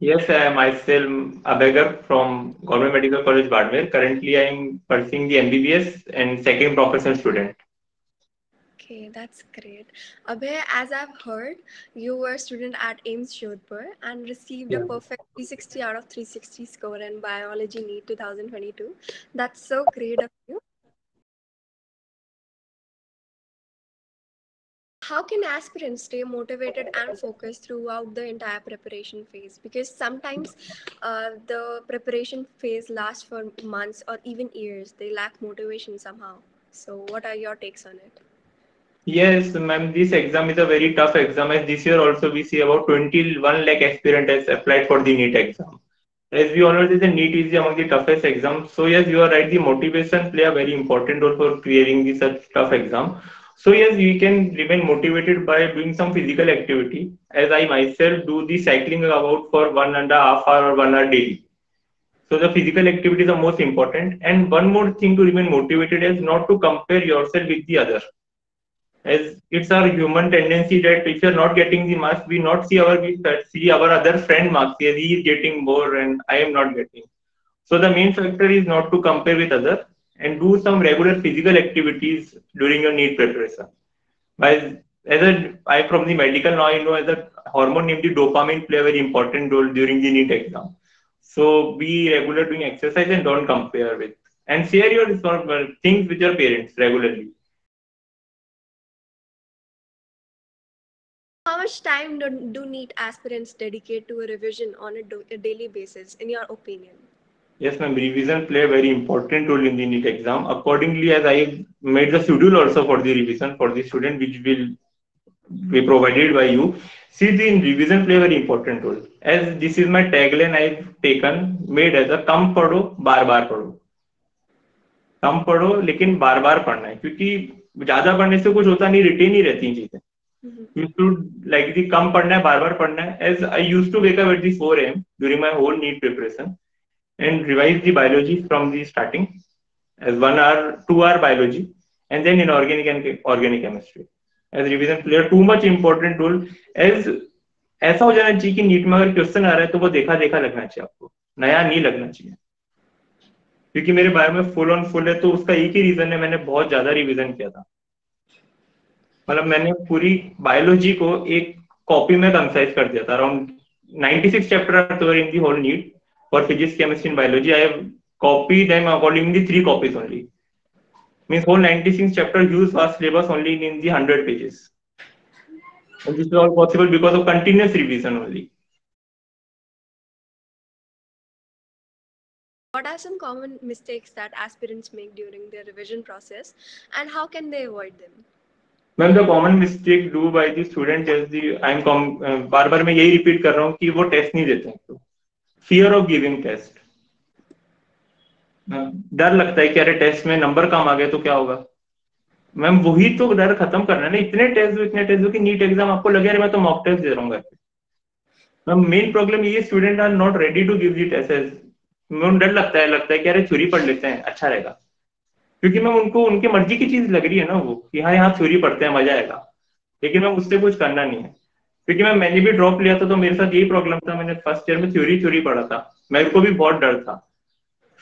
Yes, I am myself Abegar from Government Medical College, Badmer. Currently, I am pursuing the MBBS and second professional student. Okay, that's great. Abhay, as I've heard, you were a student at AIMS Jodhpur and received a Yeah. perfect 360 out of 360 score in Biology NEET 2022. That's so great of you. How can aspirants stay motivated and focused throughout the entire preparation phase? Because sometimes the preparation phase lasts for months or even years. They lack motivation somehow. So, what are your takes on it? Yes, ma'am, this exam is a very tough exam. As this year also we see about 21 lakh aspirant has applied for the NEET exam. As we all know, the NEET is among the toughest exams. So yes, you are right. The motivation play a very important role for clearing this such tough exam. So yes, we can remain motivated by doing some physical activity. As I myself do the cycling about for 1.5 hour or 1 hour daily. So the physical activity is the most important. And one more thing to remain motivated is not to compare yourself with the other. As it's our human tendency that if you're not getting the marks, we see our other friend marks. Yes, he is getting more and I am not getting. So the main factor is not to compare with other and do some regular physical activities during your NEET preparation. By as a I from the medical now I know as a hormone named the dopamine play a very important role during the NEET exam. So be regular doing exercise and don't compare with and share your things with your parents regularly. How much time do NEET aspirants dedicate to a revision on a daily basis, in your opinion? Yes, ma'am. Revision play a very important role in the NEET exam. Accordingly, as I made the schedule also for the revision for the student, which will be provided by you. See, the revision play a very important role. As this is my tagline I've taken, made as a कम पढ़ो बार बार पढ़ो. कम पढ़ो लेकिन बार बार पढ़ना है क्योंकि ज्यादा पढ़ने से कुछ होता नहीं रिटेन ही रहती हैं चीजें. Mhm. You should like the कम पढ़ना है बार बार पढ़ना है. As I used to wake up at the 4 a.m. during my whole NEET preparation and revise the biology from the starting as 1 hour, 2 hour biology, and then inorganic and organic chemistry. As revision play a too much important role as ऐसा हो जाना चाहिए कि NEET में अगर question आ रहा है तो वो देखा देखा लगना चाहिए आपको नया नहीं लगना चाहिए क्योंकि मेरे बारे में फुल ऑन फुल है तो उसका एक ही रीजन है मैंने बहुत ज्यादा रिवीजन किया था मतलब मैंने पूरी बायोलॉजी को एक कॉपी में कंसाइज कर दिया था around 96 chapter are there in the whole NEET for physics chemistry and biology I have copied them according to three copies only. Means whole 96 chapter use was syllabus only in the 100 pages. And this is all possible because of continuous revision only. What are some common mistakes that aspirants make during their revision process, and how can they avoid them? Ma'am the common mistake do by the student is the I am बार बार मैं यही repeat कर रहा हूँ कि वो test नहीं देते हैं तो फियर ऑफ गिविंग टेस्ट डर लगता है कि अरे टेस्ट में नंबर कम आ गए तो क्या होगा मैम वही तो डर खत्म करना है ना इतने टेस्ट दो कि नीट एग्जाम आपको लगे अरे मैं तो मॉक टेस्ट दे रहा हूँ मैम मेन प्रॉब्लम ये student are not ready to give the test ma'am डर लगता है कि अरे थ्योरी पढ़ लेते हैं अच्छा रहेगा क्योंकि मैम उनको उनकी मर्जी की चीज लग रही है ना वो कि हाँ यहाँ थ्योरी पढ़ते हैं मजा आएगा लेकिन मैम उससे कुछ करना नहीं है क्योंकि मैंने भी ड्रॉप लिया था तो मेरे साथ यही प्रॉब्लम था मैंने फर्स्ट ईयर में थ्योरी थ्योरी पढ़ा था मेरे को भी बहुत डर था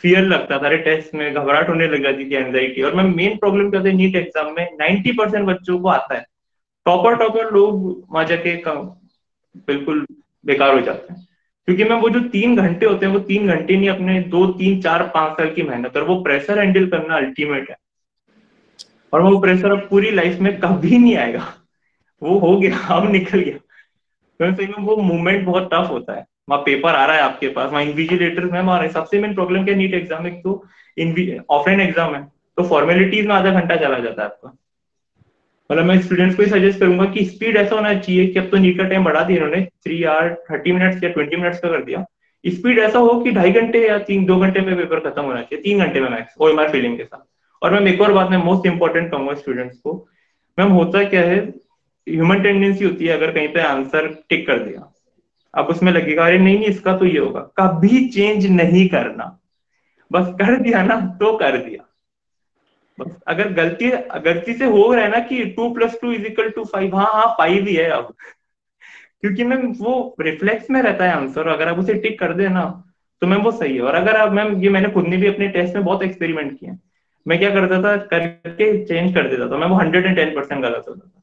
फियर लगता था अरे टेस्ट में घबराहट होने लग जाती थी एंजाइटी और मैम मेन प्रॉब्लम क्या होता है नीट एग्जाम में 90% बच्चों को आता है टॉपर टॉपर लोग वहां जाके बिल्कुल बेकार हो जाते हैं क्योंकि मैं वो जो 3 घंटे होते हैं वो 3 घंटे नहीं अपने 2 3 4 5 साल की मेहनत और वो प्रेशर हैंडल करना अल्टीमेट है और वो प्रेशर अब पूरी लाइफ में कभी नहीं आएगा वो हो गया अब निकल गया तो सही में वो मूवमेंट बहुत टफ होता है वहाँ पेपर आ रहा है आपके पास वहाँ इन्विजिलेटर्स मैम आ रहे हैं सबसे मेन प्रॉब्लम क्या नीट एग्जाम एक तो ऑफलाइन एग्जाम है तो फॉर्मेलिटीज में आधा घंटा चला जाता है आपका मतलब मैं स्टूडेंट्स को ही सजेस्ट करूंगा कि स्पीड ऐसा होना चाहिए कि अब तो नीट का टाइम बढ़ा दिया इन्होंने 3 आवर 30 मिनट्स या 20 मिनट्स का कर दिया स्पीड ऐसा हो कि 2.5 घंटे या 2 घंटे में पेपर खत्म होना चाहिए 3 घंटे में मैक्स ओएमआर फीलिंग के साथ और मैम एक और बात मैं मोस्ट इंपॉर्टेंट कहूंगा स्टूडेंट्स को मैम होता क्या है ह्यूमन टेंडेंसी होती है अगर कहीं पे आंसर टिक कर दिया अब उसमें लगेगा अरे नहीं नहीं इसका तो ये होगा कभी चेंज नहीं करना बस कर दिया ना तो कर दिया बस अगर गलती गलती से हो रहा है ना कि 2 + 2 = 5 हाँ हाँ 5 ही है अब क्योंकि मैम वो रिफ्लेक्स में रहता है आंसर, अगर आप उसे टिक कर दे ना तो मैम वो सही है। और अगर आप मैम, ये मैंने खुद ने भी अपने टेस्ट में बहुत एक्सपेरिमेंट किए हैं, मैं क्या करता था, करके चेंज कर देता था, मैं वो 110% गलत होता था।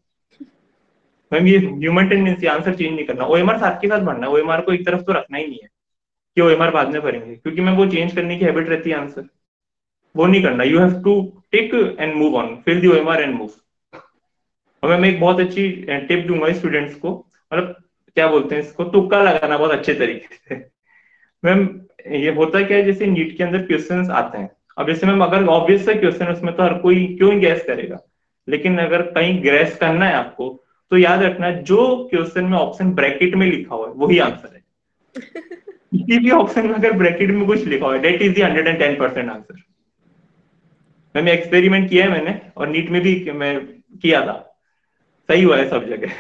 मैम ये ह्यूमन टेंडेंसी, आंसर चेंज नहीं करना, ओएमआर साथ के साथ भरना है, ओएमआर को एक तरफ तो रखना ही नहीं है कि ओएमआर बाद में भरेंगे, क्योंकि मैम वो चेंज करने की हैबिट रहती है आंसर, वो नहीं करना। You have to tick and move on, fill the OMR and move. और मैं एक बहुत अच्छी टिप दूंगा स्टूडेंट्स को, मतलब क्या बोलते हैं इसको, तुक्का लगाना बहुत अच्छे तरीके से। मैम ये होता क्या है, जैसे नीट के अंदर क्वेश्चंस आते हैं, अब जैसे मैम अगर ऑब्वियस सा क्वेश्चन है उसमें तो हर कोई क्यों ही गैस करेगा, लेकिन अगर कहीं गैस करना है आपको तो याद रखना जो क्वेश्चन में ऑप्शन ब्रैकेट में लिखा हुआ है वही आंसर है। किसी भी ऑप्शन में अगर ब्रैकेट में कुछ लिखा हुआ है, that is the 110% answer. Ma'am experiment किया है मैंने, और नीट में भी मैं किया था, सही हुआ है सब जगह।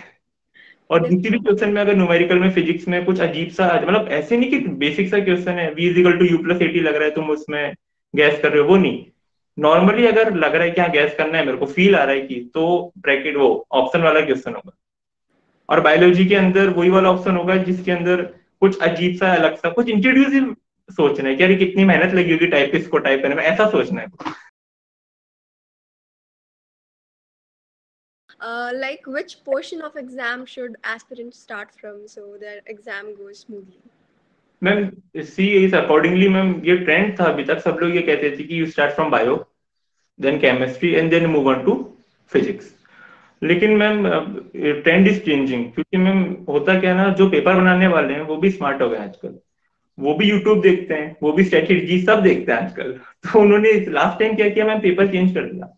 और किसी भी क्वेश्चन में अगर न्यूमेरिकल में, फिजिक्स में कुछ अजीब सा, मतलब ऐसे नहीं कि बेसिक सा क्वेश्चन है, v is equal to u plus 80 लग रहा है, तुम उसमें गैस कर रहे हो, वो नहीं। नॉर्मली अगर लग रहा है कि हाँ गैस करना है, मेरे को फील आ रहा है कि, तो ब्रैकेट वो ऑप्शन वाला क्वेश्चन होगा। और बायोलॉजी के अंदर वही वाला ऑप्शन होगा जिसके अंदर कुछ अजीब सा, अलग सा, कुछ इंट्रोड्यूसिव सोचना है कि अरे कितनी मेहनत लगी होगी टाइपिस्ट को टाइप करने में, ऐसा सोचना है। Like which portion of exam should aspirants start from so their exam goes smoothly? Ma'am see is accordingly, ma'am ये ट्रेंड था अभी तक, सब लोग ये कहते थे कि you start from bio, then chemistry and then move on to physics. लेकिन मैम ट्रेंड इज चेंजिंग, क्योंकि मैम होता क्या है ना, जो पेपर बनाने वाले हैं वो भी स्मार्ट हो गए आजकल, वो भी यूट्यूब देखते हैं, वो भी स्ट्रेटेजी सब देखते हैं आजकल। तो उन्होंने लास्ट टाइम क्या किया मैम, पेपर चेंज कर दिया।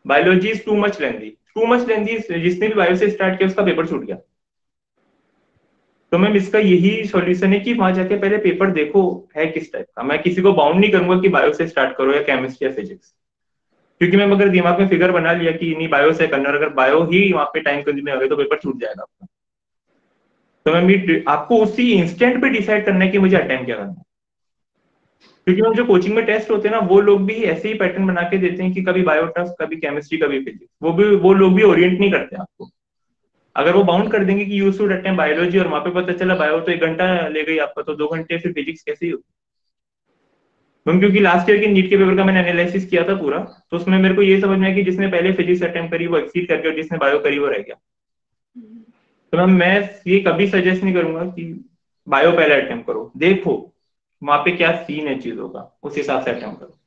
Biology is too much lengthy, too much lengthy, जिसने भी बायो से स्टार्ट किया उसका पेपर छूट गया। तो मैम इसका यही सॉल्यूशन है कि वहां जाके पहले पेपर देखो है किस टाइप का। मैं किसी को बाउंड नहीं करूंगा कि बायो से स्टार्ट करो या केमिस्ट्री या फिजिक्स, क्योंकि मैम अगर दिमाग में फिगर बना लिया कि नहीं बायो से करना, और अगर बायो ही वहां पे टाइम कंज्यूमिंग हो गई तो पेपर छूट जाएगा आपका। तो मैम आपको उसी इंस्टेंट पे डिसाइड करना है कि मुझे अटेम्प्ट क्या करना है। क्योंकि मैम जो कोचिंग में टेस्ट होते हैं ना, वो लोग भी ऐसे ही पैटर्न बना के देते हैं कि कभी बायो टफ, कभी केमिस्ट्री, कभी फिजिक्स, वो लोग भी ओरिएंट नहीं करते आपको। अगर वो बाउंड कर देंगे कि यू शुड अटेम्प्ट बायोलॉजी, और वहां पे पता चला बायो तो 1 घंटा ले गई आपका, तो 2 घंटे फिर फिजिक्स कैसे ही हो। मैम क्योंकि लास्ट ईयर के नीट के पेपर का मैंने एनालिसिस किया था पूरा, तो उसमें मेरे को ये समझ में आया कि जिसने पहले फिजिक्स अटेम्प्ट करी वो एक्सीड करके, और जिसने बायो करी वो रह गया। तो मैम मैं ये कभी सजेस्ट नहीं करूंगा कि बायो पहले अटेम्प्ट करो, देखो वहां पे क्या सीन है चीजों का, उस हिसाब से अटेम्प्ट करो।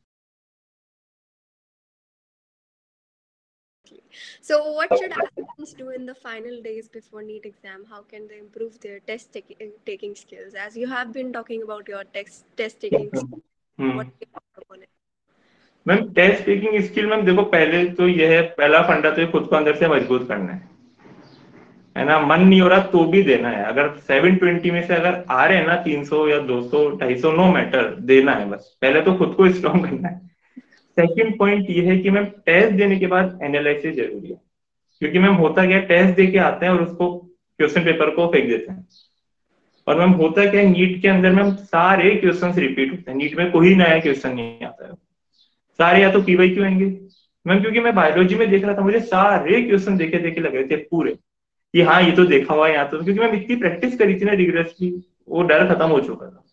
So, what should aspirants do in the final days before NEET exam? How can they improve their taking skills? As you have been talking about your test taking skills, what hmm. do you think upon it? Ma'am test taking skill, ma'am देखो पहले तो यह है, पहला फंडा तो ये खुद को अंदर से मजबूत करना है ना। मन नहीं हो रहा तो भी देना है, अगर 720 में से अगर आ रहे हैं ना 300 या 200 250, नो मैटर, देना है बस, पहले तो खुद को स्ट्रॉन्ग करना है। सेकंड पॉइंट ये है कि मैम टेस्ट देने के बाद एनालिसिस जरूरी है, क्योंकि मैम होता क्या, टेस्ट दे के आते हैं और उसको क्वेश्चन पेपर को फेंक देते हैं। और मैम होता क्या है, नीट के अंदर मैम सारे क्वेश्चन रिपीट होते हैं, नीट में कोई नया क्वेश्चन नहीं आता है, सारे या तो पीवाईक्यू आएंगे। मैम क्योंकि मैं बायोलॉजी में देख रहा था, मुझे सारे क्वेश्चन देखे देखे लग रहे थे पूरे, कि हाँ ये तो देखा हुआ है यहाँ तो, क्योंकि मैम इतनी प्रैक्टिस करी थी ना रिग्रेसली, वो डर खत्म हो चुका था।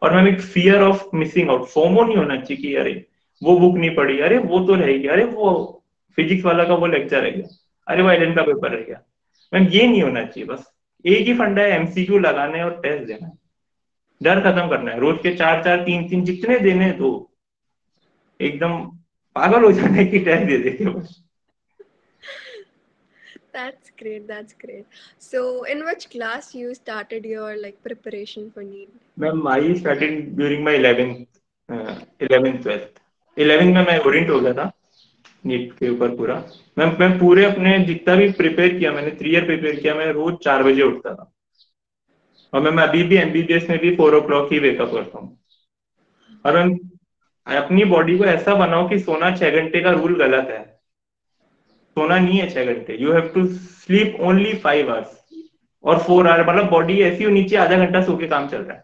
और मैम एक fear of missing out, FOMO नहीं होना चाहिए कि अरे वो बुक नहीं पढ़ी, अरे वो तो रहेगी, अरे वो फिजिक्स वाला का वो लेक्चर रह गया, अरे वो एलन का पेपर रह गया। मैम ये नहीं होना चाहिए, बस एक ही फंडा है, एमसीक्यू लगाना है और टेस्ट देना है, डर खत्म करना है, रोज के 4 4 3 3 जितने देने दो, एकदम पागल हो जाने की टेस्ट दे देंगे बस। That's great. That's great. So, in which class you started your like preparation for NEET? Ma'am I started during my 11th 12th। 11th में मैं ओरिएंट हो गया था नीट के ऊपर पूरा। मैं पूरे अपने जितना भी प्रिपेयर किया, मैंने 3 ईयर प्रिपेयर किया, मैं रोज 4 बजे उठता था। और मैं अभी भी एमबीबीएस में भी 4 o'clock ही वेकअप करता हूँ। और मैं अपनी बॉडी को ऐसा बनाओ कि सोना 6 घंटे का रूल गलत है, सोना नहीं है 6 घंटे, you have to sleep only 5 hours, और 4 आवर मतलब बॉडी ऐसी हो नीचे आधा घंटा सो के काम चल रहा है।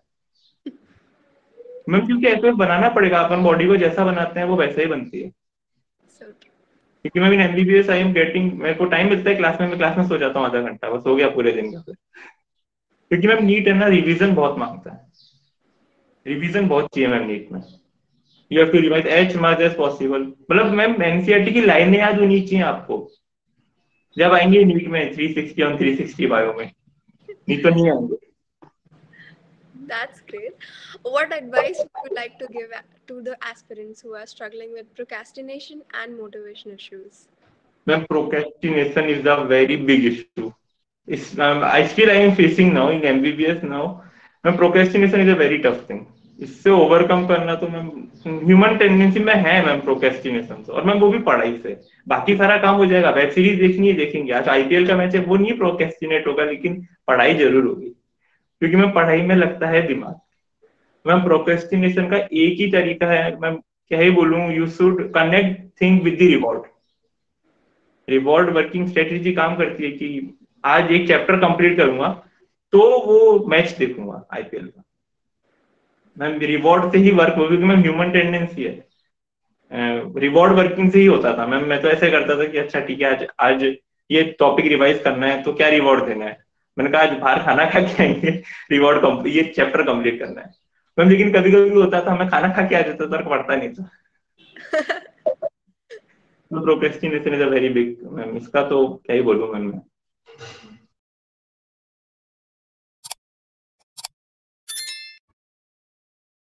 मैम क्योंकि ऐसे बनाना पड़ेगा, अपन बॉडी को जैसा बनाते हैं वो वैसा ही बनती है। So true. क्योंकि मैं एमबीबीएस आई एम गेटिंग, मेरे को टाइम मिलता है क्लास में, मैं क्लास में सो जाता हूँ आधा घंटा, बस हो गया पूरे दिन का। क्योंकि मैम नीट है ना, रिवीजन बहुत मांगता है, रिवीजन बहुत चाहिए मैम नीट में। You have to revise as much as possible. मतलब मैम एनसीईआरटी की लाइनें याद होनी चाहिए आपको जब आएंगे नीट में 360 ऑन 360 बायो में, नहीं तो नहीं आएंगे। That's great. What advice would you like to give to the aspirants who are struggling with procrastination and motivation issues? Ma'am procrastination is a very big issue. I still I am facing now in MBBS now। मैं procrastination is a very tough thing. इससे overcome करना तो ma'am human tendency में है ma'am procrastination से, और ma'am वो भी पढ़ाई से। बाकी सारा काम हो जाएगा, वेब सीरीज देखनी है देखेंगे, आज आईपीएल का मैच है वो नहीं प्रोक्रेस्टिनेट होगा, लेकिन पढ़ाई जरूर होगी, क्योंकि मैम पढ़ाई में लगता है दिमाग। मैम प्रोक्रेस्टिनेशन का एक ही तरीका है मैम, क्या ही बोलूं, you should connect thing with the reward. Reward working strategy काम करती है कि आज एक चैप्टर कंप्लीट करूंगा तो वो मैच देखूंगा आईपीएल का। मैम रिवॉर्ड से ही वर्क होगी, क्योंकि मैम ह्यूमन टेंडेंसी है, रिवॉर्ड वर्किंग से ही होता था मैम। मैं तो ऐसे करता था कि अच्छा ठीक है, आज आज ये टॉपिक रिवाइज करना है तो क्या रिवॉर्ड देना है, मैंने कहा आज बाहर खाना खा के आएंगे, रिवॉर्ड कंप्लीट, ये चैप्टर कंप्लीट करना है मैम। लेकिन कभी कभी होता था मैं खाना खा के आ जाता था, पढ़ता नहीं था। तो procrastination is a very big ma'am, इसका तो क्या ही बोलूं मैम मैं।